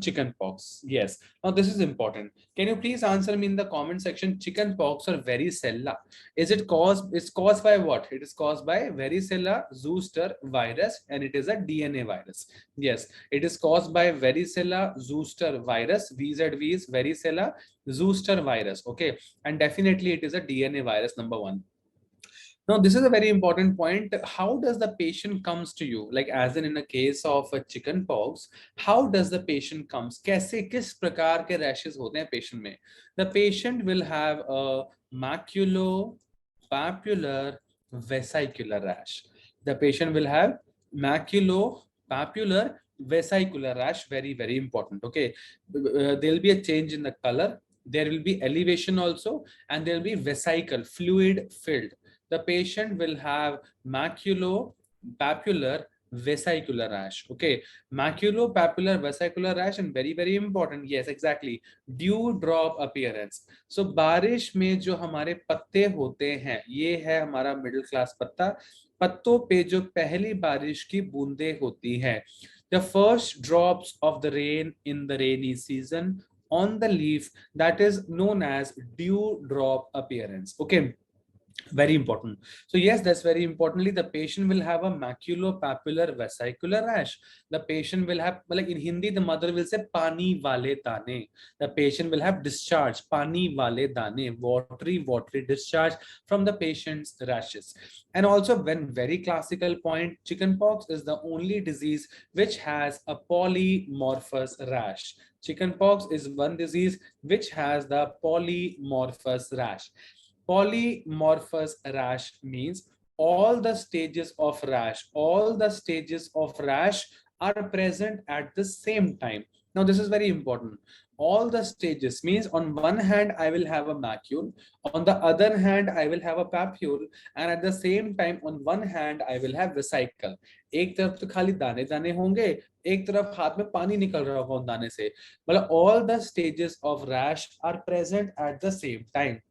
chicken pox? Yes. Now this is important. Can you please answer me in the comment section? Chicken pox or varicella? Is it caused? It's caused by what? It is caused by Varicella-Zoster virus, and it is a DNA virus. Yes, it is caused by Varicella-Zoster virus. VZV is Varicella-Zoster virus. Okay, and definitely it is a DNA virus. Number one. Now, this is a very important point. How does the patient comes to you? Like as in a case of a chicken pox, how does the patient comes? कैसे किस प्रकार के rashes होते हैं patient में? The patient will have a maculopapular vesicular rash. The patient will have maculopapular vesicular rash. Very, very important. Okay, there will be a change in the color. There will be elevation also, and there will be vesicle fluid filled. The patient will have maculopapular vesicular rash. Okay, maculopapular vesicular rash, and very very important. Yes, exactly. Dewdrop appearance. So बारिश में जो हमारे पत्ते होते हैं, ये है हमारा मिडिल क्लास पत्ता. पत्तों पे जो पहली बारिश की बूंदें होती हैं, the first drops of the rain in the rainy season on the leaf, that is known as dewdrop appearance. Okay, very important. So yes, that's very importantly, the patient will have a maculopapular vesicular rash. The patient will have, like in Hindi, the mother will say pani wale dane. The patient will have discharge, pani wale dane, watery discharge from the patient's rashes. And also, when very classical point, chickenpox is the only disease which has a polymorphous rash. Chickenpox is one disease which has the polymorphous rash. Polymorphous rash means all the stages of rash are present at the same time. Now this is very important. All the stages means on one hand I will have a macule, on the other hand I will have a papule, and at the same time on one hand I will have vesicle. एक तरफ तो खाली दाने दाने होंगे, एक तरफ हाथ में पानी निकल रहा होगा उन दाने से. मतलब all the stages of rash are present at the same time.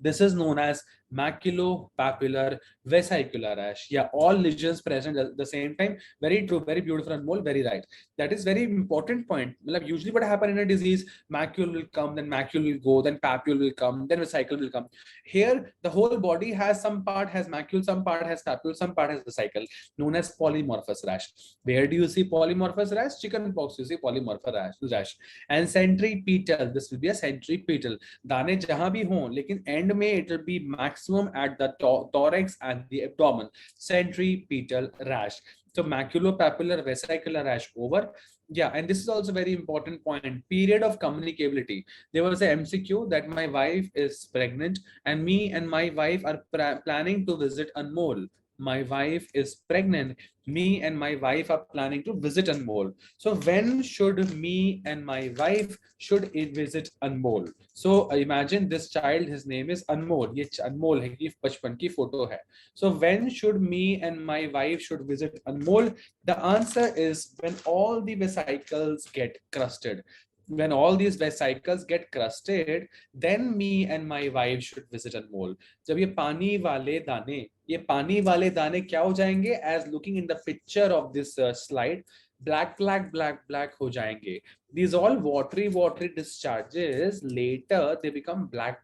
This is known as maculopapular vesicular rash. Yeah, all lesions present at the same time. Very true, very beautiful, and more very right. That is very important point. Like usually what happens in a disease, macule will come, then macule will go, then papule will come, then vesicle will come. Here, the whole body has some part has macule, some part has papule, some part has vesicle, known as polymorphous rash. Where do you see polymorphous rash? Chicken pox, you see polymorphous rash. And centripetal, this will be a centripetal. दाने जहां भी हों, लेकिन end में it will be maximum at the thorax and the abdomen. Centripetal rash. So maculopapular vesicular rash over. Yeah, and this is also very important point. Period of communicability. There was a MCQ that my wife is pregnant and me and my wife are planning to visit Anmol. My wife is pregnant. Me and my wife are planning to visit Anmol. So when should me and my wife should visit Anmol? So imagine this child, his name is Anmol. ये Anmol है कि बचपन की photo है. So when should me and my wife should visit Anmol? The answer is when all the vesicles get crusted. When all these vesicles get crusted, then me and my wife should visit Anmol. जब ये पानी वाले दाने क्या हो जाएंगे? As looking in the picture of this slide, black हो जाएंगे. These all watery discharges, later they become black.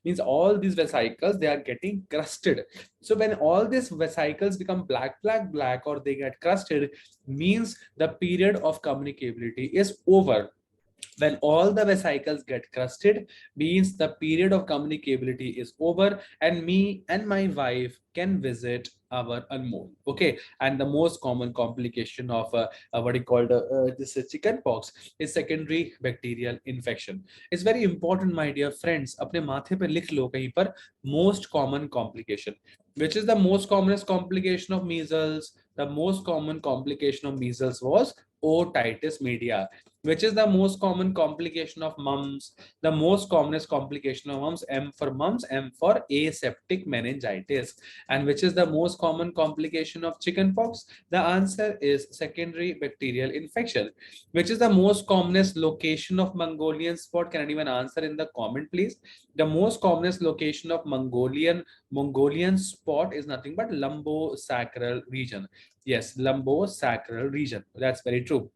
Means all these vesicles, they are getting crusted. So when all these vesicles become black or they get crusted, means the period of communicability is over. When all the vesicles get crusted, means the period of communicability is over and me and my wife can visit our Anmol. Okay, and the most common complication of what we call this chicken pox is secondary bacterial infection. It's very important, my dear friends. अपने माथे पे लिख लो कहीं पर most common complication. Which is the most commonest complication of measles? The most common complication of measles was otitis media. Which is the most common complication of mumps? The most commonest complication of mumps, M for aseptic meningitis. And which is the most common complication of chickenpox? The answer is secondary bacterial infection. Which is the most commonest location of Mongolian spot? Can anyone answer in the comment, please? The most commonest location of Mongolian spot is nothing but lumbosacral region. Yes, lumbosacral region. That's very true.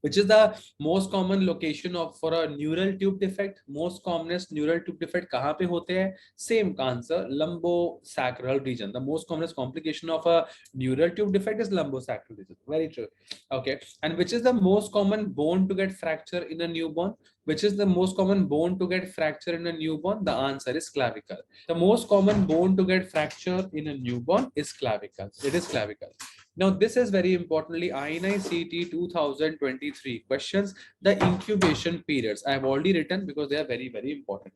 which is the most common location of for a neural tube defect. Most commonest neural tube defect कहाँ पे होते हैं? Same answer, lumbosacral region. The most commonest complication of a neural tube defect is lumbosacral region. Very true. Okay. And which is the most common bone to get fracture in a newborn? Which is the most common bone to get fracture in a newborn? The answer is clavicle. The most common bone to get fracture in a newborn is clavicle. It is clavicle. Now, this is very importantly INICET 2023 questions, the incubation periods. I have already written because they are very, very important.